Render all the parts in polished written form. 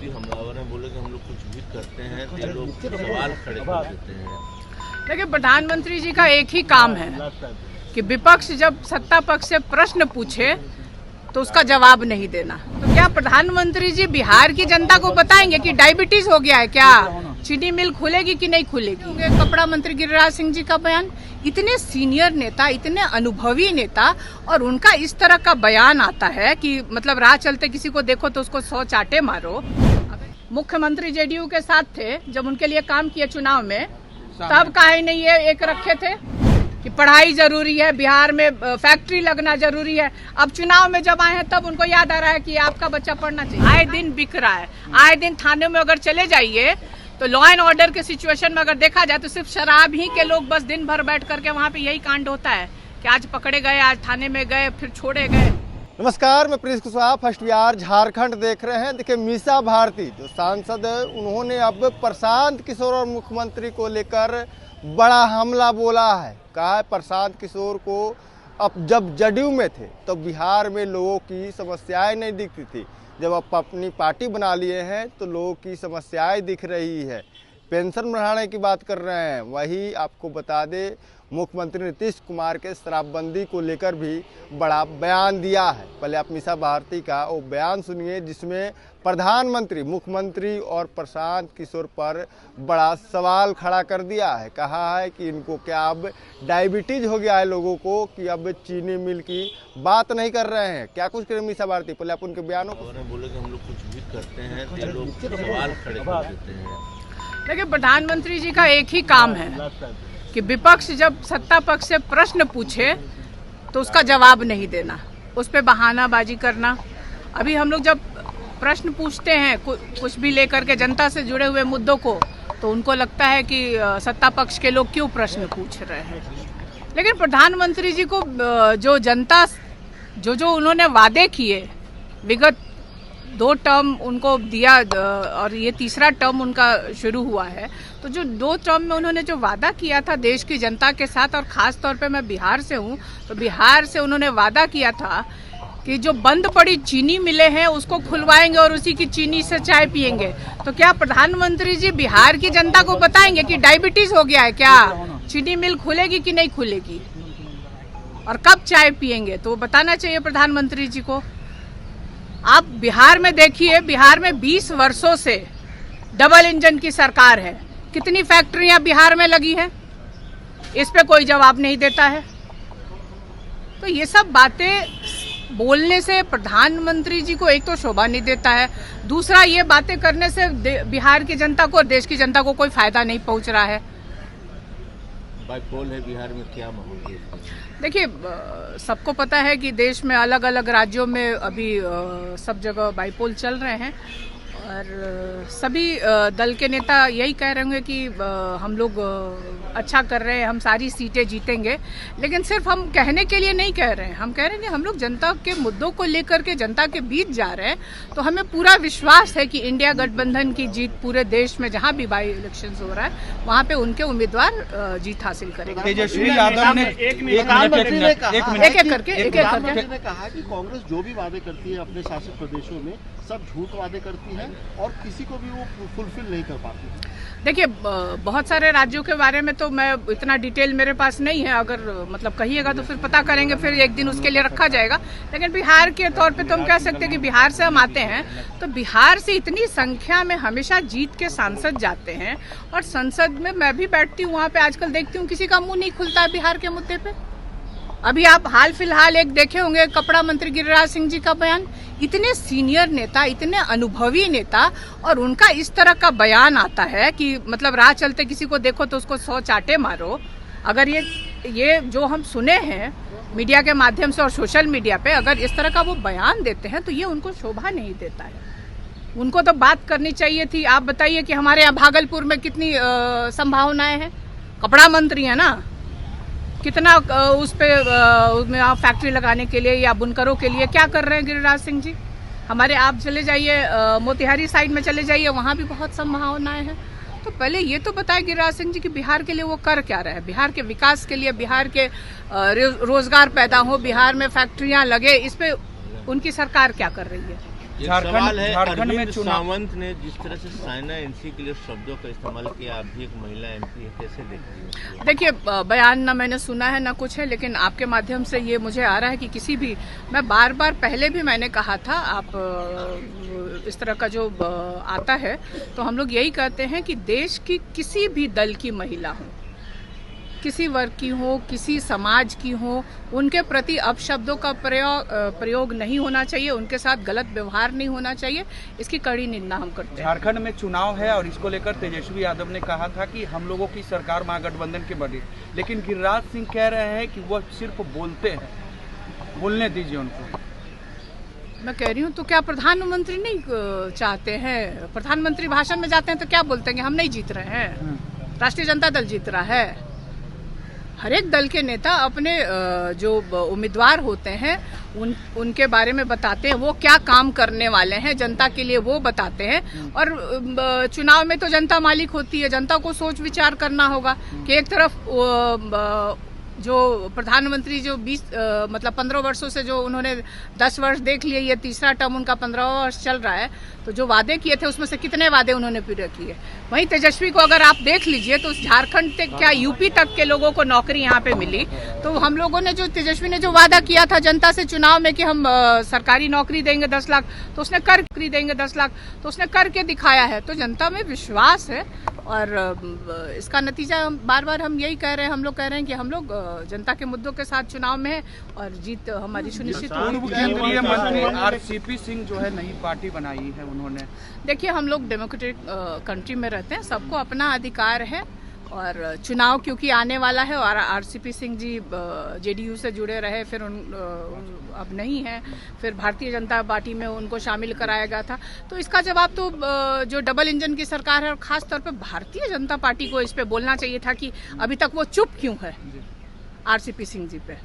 मोदी हमलावर ने बोले कि हम लोग कुछ भी करते हैं तो ये लोग सवाल खड़े कर देते हैं। देखिए, प्रधानमंत्री जी का एक ही काम है कि विपक्ष जब सत्ता पक्ष से प्रश्न पूछे तो उसका जवाब नहीं देना। तो क्या प्रधानमंत्री जी बिहार की जनता को बताएंगे कि डायबिटीज हो गया है क्या, चीनी मिल खुलेगी कि नहीं खुलेगी? कपड़ा मंत्री गिरिराज सिंह जी का बयान, इतने सीनियर नेता, इतने अनुभवी नेता, और उनका इस तरह का बयान आता है कि मतलब राह चलते किसी को देखो तो उसको 100 चाटे मारो। मुख्यमंत्री जेडीयू के साथ थे जब उनके लिए काम किए चुनाव में, तब काहे नहीं ये एक रखे थे कि पढ़ाई जरूरी है, बिहार में फैक्ट्री लगना जरूरी है। अब चुनाव में जब आए हैं तब उनको याद आ रहा है कि आपका बच्चा पढ़ना चाहिए। आए दिन बिक रहा है, आए दिन थाने में अगर चले जाइए तो लॉ एंड ऑर्डर के सिचुएशन में अगर देखा जाए तो सिर्फ शराब ही के लोग बस दिन भर बैठ करके वहाँ पे यही कांड होता है कि आज पकड़े गए, आज थाने में गए, फिर छोड़े गए। नमस्कार, मैं प्रिंस कुशवाहा, फर्स्ट बिहार झारखंड देख रहे हैं। देखिए, मीसा भारती जो सांसद है, उन्होंने अब प्रशांत किशोर और मुख्यमंत्री को लेकर बड़ा हमला बोला है। कहा है प्रशांत किशोर को अब जब जदयू में थे तो बिहार में लोगों की समस्याएं नहीं दिखती थी, जब आप अपनी पार्टी बना लिए हैं तो लोगों की समस्याएं दिख रही है। पेंशन बढ़ाने की बात कर रहे हैं। वही आपको बता दें, मुख्यमंत्री नीतीश कुमार के शराबबंदी को लेकर भी बड़ा बयान दिया है। पहले आप मीसा भारती का वो बयान सुनिए जिसमें प्रधानमंत्री, मुख्यमंत्री और प्रशांत किशोर पर बड़ा सवाल खड़ा कर दिया है। कहा है कि इनको क्या अब डायबिटीज हो गया है लोगों को कि अब चीनी मिल की बात नहीं कर रहे हैं। क्या कुछ करें मीसा भारती, पहले आप उनके बयानों को बोले कि हम लोग कुछ भी करते हैं तो ये लोग सवाल खड़े कर देते हैं। देखिए, प्रधानमंत्री जी का एक ही काम है कि विपक्ष जब सत्ता पक्ष से प्रश्न पूछे तो उसका जवाब नहीं देना, उस पर बहानाबाजी करना। अभी हम लोग जब प्रश्न पूछते हैं कुछ भी लेकर के जनता से जुड़े हुए मुद्दों को, तो उनको लगता है कि सत्ता पक्ष के लोग क्यों प्रश्न पूछ रहे हैं। लेकिन प्रधानमंत्री जी को जो जनता जो उन्होंने वादे किए, विगत 2 टर्म उनको दिया और ये तीसरा टर्म उनका शुरू हुआ है, तो जो 2 टर्म में उन्होंने जो वादा किया था देश की जनता के साथ, और खास तौर पे मैं बिहार से हूँ, तो बिहार से उन्होंने वादा किया था कि जो बंद पड़ी चीनी मिलें हैं उसको खुलवाएंगे और उसी की चीनी से चाय पिएंगे। तो क्या प्रधानमंत्री जी बिहार की जनता को बताएंगे कि डायबिटीज हो गया है क्या, चीनी मिल खुलेगी कि नहीं खुलेगी, और कब चाय पिएंगे? तो वो बताना चाहिए प्रधानमंत्री जी को। आप बिहार में देखिए, बिहार में 20 वर्षों से डबल इंजन की सरकार है। कितनी फैक्ट्रियां बिहार में लगी हैं, इस पे कोई जवाब नहीं देता है। तो ये सब बातें बोलने से प्रधानमंत्री जी को एक तो शोभा नहीं देता है, दूसरा ये बातें करने से बिहार की जनता को और देश की जनता को कोई फायदा नहीं पहुंच रहा है। बाइपोल है बिहार में, क्या माहौल है? देखिए, सबको पता है कि देश में अलग अलग राज्यों में अभी सब जगह बाइपोल चल रहे हैं, और सभी दल के नेता यही कह रहे होंगे कि हम लोग अच्छा कर रहे हैं, हम सारी सीटें जीतेंगे। लेकिन सिर्फ हम कहने के लिए नहीं कह रहे हैं, हम कह रहे हैं कि हम लोग जनता के मुद्दों को लेकर के जनता के बीच जा रहे हैं। तो हमें पूरा विश्वास है कि इंडिया गठबंधन की जीत पूरे देश में जहां भी बाई इलेक्शन हो रहा है वहां पे उनके उम्मीदवार जीत हासिल करेंगे। तेजस्वी यादव ने प्रधानमंत्री ने कहा ने कहा कि कांग्रेस जो भी वादे करती है अपने शासित प्रदेशों में सब झूठ वादे करती है और किसी को भी वो फुलफिल नहीं कर पाती। देखिए, बहुत सारे राज्यों के बारे में तो मैं इतना डिटेल मेरे पास नहीं है, अगर मतलब कहिएगा तो फिर पता करेंगे, फिर एक दिन उसके लिए रखा जाएगा। लेकिन बिहार के तौर पे तो हम कह सकते हैं कि बिहार से हम आते हैं, तो बिहार से इतनी संख्या में हमेशा जीत के सांसद जाते हैं, और संसद में मैं भी बैठती हूँ, वहाँ पे आजकल देखती हूँ किसी का मुंह नहीं खुलता है बिहार के मुद्दे पे। अभी आप हाल फिलहाल एक देखे होंगे कपड़ा मंत्री गिरिराज सिंह जी का बयान, इतने सीनियर नेता, इतने अनुभवी नेता, और उनका इस तरह का बयान आता है कि मतलब राह चलते किसी को देखो तो उसको 100 चाटे मारो। अगर ये जो हम सुने हैं मीडिया के माध्यम से और सोशल मीडिया पे, अगर इस तरह का वो बयान देते हैं तो ये उनको शोभा नहीं देता है। उनको तो बात करनी चाहिए थी। आप बताइए कि हमारे यहाँ भागलपुर में कितनी संभावनाएं हैं, कपड़ा मंत्री है ना, कितना उस पे फैक्ट्री लगाने के लिए या बुनकरों के लिए क्या कर रहे हैं गिरिराज सिंह जी। हमारे आप चले जाइए मोतिहारी साइड में चले जाइए, वहाँ भी बहुत संभावनाएं हैं। तो पहले ये तो बताए गिरिराज सिंह जी कि बिहार के लिए वो कर क्या रहे हैं, बिहार के विकास के लिए, बिहार के रोजगार पैदा हो, बिहार में फैक्ट्रियां लगे, इस पे उनकी सरकार क्या कर रही है। झारखंड में सावंत ने जिस तरह से साइना एनसी के लिए शब्दों का इस्तेमाल किया, आप भी एक महिला एमपी है, कैसे देखती हैं? देखिए, बयान ना मैंने सुना है ना कुछ है, लेकिन आपके माध्यम से ये मुझे आ रहा है कि किसी भी, मैं बार बार पहले भी मैंने कहा था, आप इस तरह का जो आता है तो हम लोग यही कहते हैं कि देश की किसी भी दल की महिला हो, किसी वर्ग की हो, किसी समाज की हो, उनके प्रति अपशब्दों का प्रयोग नहीं होना चाहिए, उनके साथ गलत व्यवहार नहीं होना चाहिए। इसकी कड़ी निंदा हम करते हैं। झारखंड में चुनाव है और इसको लेकर तेजस्वी यादव ने कहा था कि हम लोगों की सरकार महागठबंधन की बनी, लेकिन गिरिराज सिंह कह रहे हैं कि वह सिर्फ बोलते हैं, बोलने दीजिए उनको। मैं कह रही हूँ, तो क्या प्रधानमंत्री नहीं चाहते हैं? प्रधानमंत्री भाषण में जाते हैं तो क्या बोलते हैं कि हम नहीं जीत रहे हैं, राष्ट्रीय जनता दल जीत रहा है। हर एक दल के नेता अपने जो उम्मीदवार होते हैं उनके बारे में बताते हैं, वो क्या काम करने वाले हैं जनता के लिए, वो बताते हैं। और चुनाव में तो जनता मालिक होती है, जनता को सोच विचार करना होगा कि एक तरफ जो प्रधानमंत्री जो 15 वर्षों से जो उन्होंने 10 वर्ष देख लिए, ये तीसरा टर्म उनका 15वां वर्ष चल रहा है, तो जो वादे किए थे उसमें से कितने वादे उन्होंने पूरे किए। वहीं तेजस्वी को अगर आप देख लीजिए तो झारखंड से क्या यूपी तक के लोगों को नौकरी यहाँ पे मिली। तो हम लोगों ने जो, तेजस्वी ने जो वादा किया था जनता से चुनाव में कि हम सरकारी नौकरी देंगे 10 लाख, तो उसने नौकरी देंगे 10 लाख, तो उसने करके दिखाया है। तो जनता में विश्वास है और इसका नतीजा बार बार हम यही कह रहे हैं, हम लोग कह रहे हैं कि हम लोग जनता के मुद्दों के साथ चुनाव में है और जीत हमारी सुनिश्चित होगी। पूर्व केंद्रीय मंत्री आरसीपी सिंह जो है नई पार्टी बनाई है उन्होंने। देखिए, हम लोग डेमोक्रेटिक कंट्री में रहते हैं, सबको अपना अधिकार है और चुनाव क्योंकि आने वाला है और आरसीपी सिंह जी जेडीयू से जुड़े रहे, फिर अब नहीं है, फिर भारतीय जनता पार्टी में उनको शामिल कराया गया था। तो इसका जवाब तो जो डबल इंजन की सरकार है और खास तौर पे भारतीय जनता पार्टी को इस पे बोलना चाहिए था कि अभी तक वो चुप क्यों है आरसीपी सिंह जी पे।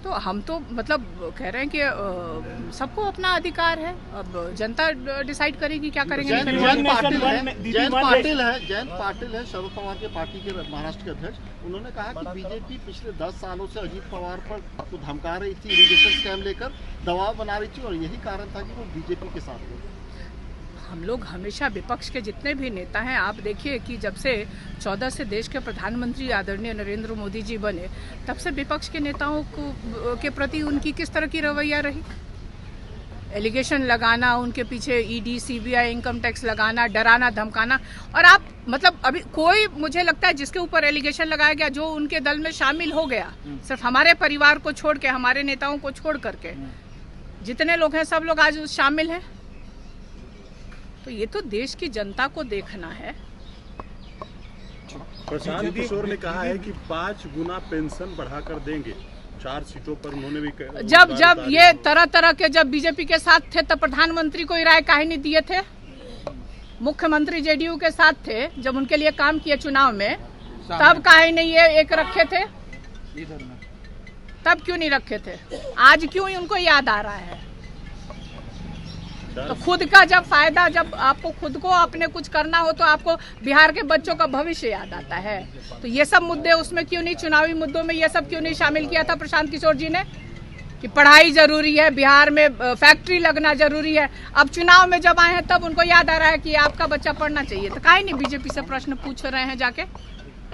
तो हम तो कह रहे हैं कि सबको अपना अधिकार है, अब जनता डिसाइड करेगी क्या करेंगे। जयंत पाटिल है शरद पवार के पार्टी के महाराष्ट्र के अध्यक्ष। उन्होंने कहा कि बीजेपी पिछले 10 सालों से अजीत पवार पर धमका रही थी, इरिगेशन स्कैम लेकर दबाव बना रही थी और यही कारण था कि वो बीजेपी के साथ थे। हम लोग हमेशा विपक्ष के जितने भी नेता हैं, आप देखिए कि जब से 14 से देश के प्रधानमंत्री आदरणीय नरेंद्र मोदी जी बने, तब से विपक्ष के नेताओं के प्रति उनकी किस तरह की रवैया रही। एलिगेशन लगाना, उनके पीछे ईडी, सीबीआई, इनकम टैक्स लगाना, डराना, धमकाना। और आप अभी कोई, मुझे लगता है जिसके ऊपर एलिगेशन लगाया गया, जो उनके दल में शामिल हो गया, सिर्फ हमारे परिवार को छोड़ के, हमारे नेताओं को छोड़ करके जितने लोग हैं सब लोग आज शामिल हैं। तो ये तो देश की जनता को देखना है। प्रशांत किशोर ने कहा है कि 5 गुना पेंशन बढ़ाकर देंगे। 4 सीटों पर उन्होंने भी जब ये तरह तरह के जब बीजेपी के साथ थे तब प्रधानमंत्री को राय काहे नहीं दिए थे? मुख्यमंत्री जेडीयू के साथ थे, जब उनके लिए काम किए चुनाव में, तब काहे नहीं ये एक रखे थे? तब क्यों नहीं रखे थे? आज क्यों ही उनको याद आ रहा है? तो खुद का जब फायदा, जब आपको खुद को अपने कुछ करना हो तो आपको बिहार के बच्चों का भविष्य याद आता है। तो ये सब मुद्दे उसमें क्यों नहीं, चुनावी मुद्दों में ये सब क्यों नहीं शामिल किया था प्रशांत किशोर जी ने कि पढ़ाई जरूरी है, बिहार में फैक्ट्री लगना जरूरी है। अब चुनाव में जब आए हैं तब उनको याद आ रहा है कि आपका बच्चा पढ़ना चाहिए। तो काहे नहीं बीजेपी से प्रश्न पूछ रहे हैं जाके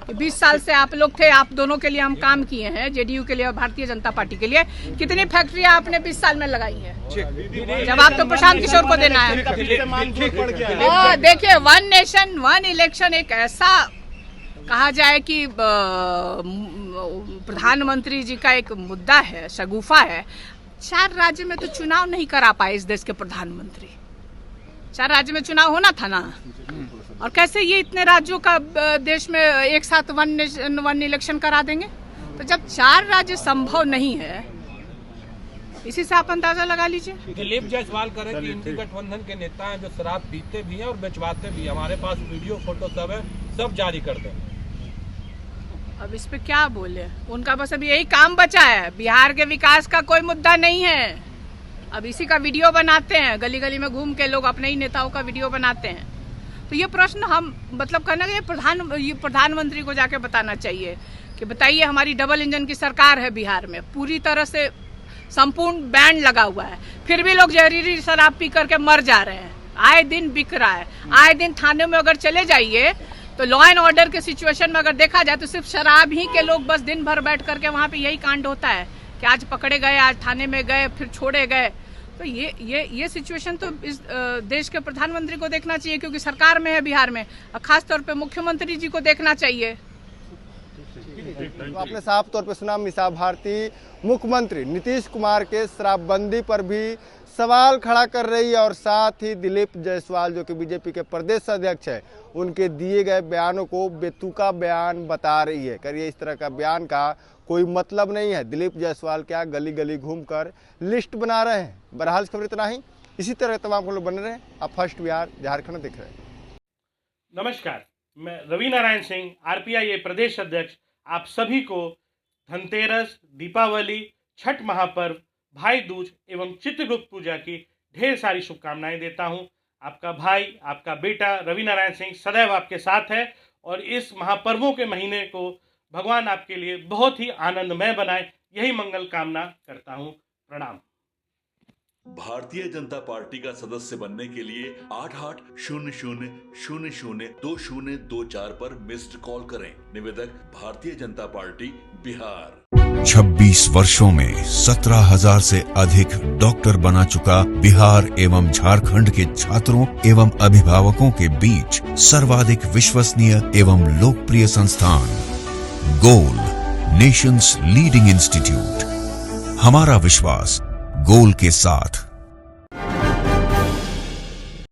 कि 20 साल से आप लोग थे, आप दोनों के लिए हम काम किए हैं, जेडीयू के लिए और भारतीय जनता पार्टी के लिए। कितनी फैक्ट्रियां आपने 20 साल में लगाई हैं? जवाब तो प्रशांत किशोर को देना है। देखिए, 1 नेशन 1 इलेक्शन एक ऐसा कहा जाए कि प्रधानमंत्री जी का एक मुद्दा है, शगुफा है। 4 राज्य में तो चुनाव नहीं करा पाए इस देश के प्रधानमंत्री। 4 राज्य में चुनाव होना था ना, और कैसे ये इतने राज्यों का देश में एक साथ 1 नेशन 1 इलेक्शन करा देंगे? तो जब 4 राज्य संभव नहीं है, इसी से आप अंदाजा लगा लीजिए। दिलीप जायसवाल करें कि इंडी गठबंधन के नेता हैं जो शराब पीते भी हैं और बेचवाते भी हैं, हमारे पास वीडियो फोटो सब है, सब जारी कर दें। अब इस पे क्या बोले? उनका बस अभी यही काम बचा है, बिहार के विकास का कोई मुद्दा नहीं है। अब इसी का वीडियो बनाते हैं, गली गली में घूम के लोग अपने ही नेताओं का वीडियो बनाते हैं। तो ये प्रश्न हम कहना कि प्रधानमंत्री को जाके बताना चाहिए कि बताइए, हमारी डबल इंजन की सरकार है बिहार में, पूरी तरह से संपूर्ण बैन लगा हुआ है, फिर भी लोग जहरीली शराब पी करके मर जा रहे हैं। आए दिन बिक रहा है। आए दिन थाने में अगर चले जाइए तो लॉ एंड ऑर्डर के सिचुएशन में अगर देखा जाए तो सिर्फ शराब ही के लोग बस दिन भर बैठ करके वहाँ पे यही कांड होता है कि आज पकड़े गए, आज थाने में गए, फिर छोड़े गए। तो ये सिचुएशन तो इस देश के प्रधानमंत्री को देखना चाहिए, क्योंकि सरकार में है बिहार में, और खास तौर पे मुख्यमंत्री जी को देखना चाहिए। तो आपने साफ तौर पे सुना मीसा भारती मुख्यमंत्री नीतीश कुमार के शराबबंदी पर भी सवाल खड़ा कर रही है, और साथ ही दिलीप जायसवाल जो कि बीजेपी के प्रदेश अध्यक्ष है, उनके दिए गए बयानों को बेतुका बयान बता रही है। करिए इस तरह का बयान का कोई मतलब नहीं है। दिलीप जायसवाल क्या गली गली घूमकर लिस्ट बना रहे हैं। बहरहाल खबर इतना ही। इसी तरह तमाम लोग बने रहे। आप फर्स्ट बिहार झारखंड देख रहे हैं। नमस्कार, मैं रवि नारायण सिंह, आरपीआई प्रदेश अध्यक्ष, आप सभी को धनतेरस, दीपावली, छठ महापर्व, भाई दूज एवं चित्रगुप्त पूजा की ढेर सारी शुभकामनाएं देता हूं। आपका भाई, आपका बेटा रवि नारायण सिंह सदैव आपके साथ है, और इस महापर्वों के महीने को भगवान आपके लिए बहुत ही आनंदमय बनाए, यही मंगल कामना करता हूं। प्रणाम। भारतीय जनता पार्टी का सदस्य बनने के लिए 8800002024 पर मिस्ड कॉल करें। निवेदक भारतीय जनता पार्टी बिहार। 26 वर्षों में 17,000 से अधिक डॉक्टर बना चुका बिहार एवं झारखंड के छात्रों एवं अभिभावकों के बीच सर्वाधिक विश्वसनीय एवं लोकप्रिय संस्थान गोल, नेशंस लीडिंग इंस्टीट्यूट। हमारा विश्वास गोल के साथ।